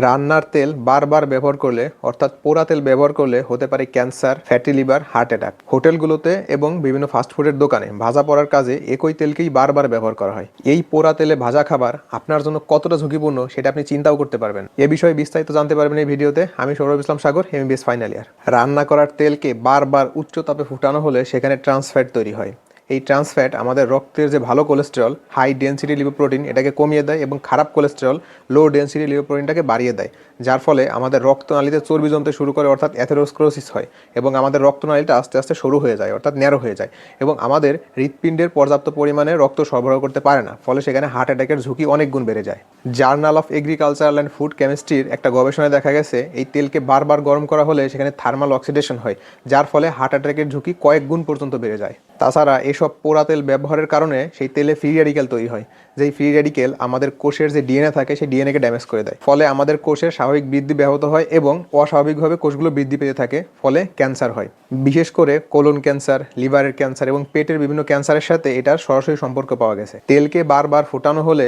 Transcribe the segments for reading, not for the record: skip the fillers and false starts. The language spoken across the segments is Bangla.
রান্নার তেল বারবার ব্যবহার করলে অর্থাৎ পোড়া তেল ব্যবহার করলে হতে পারে cancer, fatty liver, heart attack. হোটেলগুলোতে এবং বিভিন্ন ফাস্টফুডের দোকানে ভাজা পোড়ার কাজে একই তেলকেই বারবার ব্যবহার করা হয়। এই পোড়া তেলে ভাজা খাবার আপনার জন্য কতটা ঝুঁকিপূর্ণ সেটা আপনি চিন্তাও করতে পারবেন। এ বিষয়ে বিস্তারিত জানতে পারবেন এই ভিডিওতে। আমি সৌরভ ইসলাম সাগর, এমবিবিএস ফাইনাল ইয়ার। রান্না করার তেলকে বারবার উচ্চ তাপে ফুটানো হলে সেখানে ট্রান্স ফ্যাট তৈরি হয়। এই ট্রান্স ফ্যাট আমাদের রক্তের যে ভালো কোলেস্টেরল, হাই ডেন্সিটি লিপোপ্রোটিন, এটাকে কমিয়ে দেয় এবং খারাপ কোলেস্টেরল, লো ডেন্সিটি লিপোপ্রোটিনটাকে বাড়িয়ে দেয়, যার ফলে আমাদের রক্তনালীতে চর্বি জমতে শুরু করে, অর্থাৎ অ্যাথেরোস্ক্লেরোসিস হয় এবং আমাদের রক্তনালীটা আস্তে আস্তে সরু হয়ে যায়, অর্থাৎ ন্যারো হয়ে যায় এবং আমাদের হৃৎপিণ্ডের পর্যাপ্ত পরিমাণে রক্ত সরবরাহ করতে পারে না, ফলে সেখানে হার্ট অ্যাটাকের ঝুঁকি অনেক গুণ বেড়ে যায়। Journal of agricultural and food কেমিস্ট্রির একটা গবেষণায় দেখা গেছে এই তেলকে বারবার গরম করা হলে সেখানে থার্মাল অক্সিডেশন হয়, যার ফলে হার্ট অ্যাটাকের ঝুঁকি কয়েক গুণ পর্যন্ত বেড়ে যায়। তাছাড়া এসব পোড়া তেল ব্যবহারের কারণে সেই তেলে ফ্রি রেডিক্যাল তৈরি হয়, যেই ফ্রি রেডিক্যাল আমাদের কোষের যে ডিএনএ থাকে সেই ডিএনএকে ড্যামেজ করে দেয়, ফলে আমাদের কোষের স্বাভাবিক বৃদ্ধি ব্যাহত হয় এবং অস্বাভাবিকভাবে কোষগুলো বৃদ্ধি পেতে থাকে, ফলে ক্যান্সার হয়। বিশেষ করে কোলন ক্যান্সার, লিভারের ক্যান্সার এবং পেটের বিভিন্ন ক্যান্সারের সাথে এটার সরাসরি সম্পর্ক পাওয়া গেছে। তেলকে বারবার ফোটানো হলে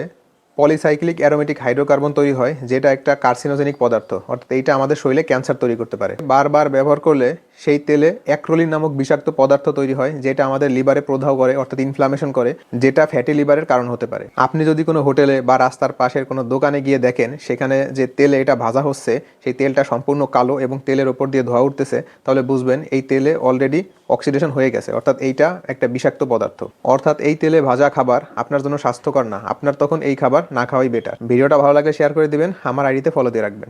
পলিসাইক্লিক অ্যারোমেটিক হাইড্রোকার্বন তৈরি হয়, যেটা একটা কার্সিনোজেনিক পদার্থ, অর্থাৎ এইটা আমাদের শরীরে ক্যান্সার তৈরি করতে পারে। বারবার ব্যবহার করলে সেই তেলে অ্যাক্রোলিন নামক বিষাক্ত পদার্থ তৈরি হয়, যেটা আমাদের লিভারে প্রদাহ করে, অর্থাৎ ইনফ্লামেশন করে, যেটা ফ্যাটি লিভারের কারণ হতে পারে। আপনি যদি কোনো হোটেলে বা রাস্তার পাশের কোনো দোকানে গিয়ে দেখেন সেখানে যে তেলে এটা ভাজা হচ্ছে সেই তেলটা সম্পূর্ণ কালো এবং তেলের ওপর দিয়ে ধোঁয়া উঠতেছে, তাহলে বুঝবেন এই তেলে অলরেডি অক্সিডেশন হয়ে গেছে, অর্থাৎ এইটা একটা বিষাক্ত পদার্থ। অর্থাৎ এই তেলে ভাজা খাবার আপনার জন্য স্বাস্থ্যকর না, আপনার তখন এই খাবার না খাওয়াই বেটার। ভিডিওটা ভালো লাগলে শেয়ার করে দিবেন, আমার আইডিতে ফলো দিয়ে রাখবেন।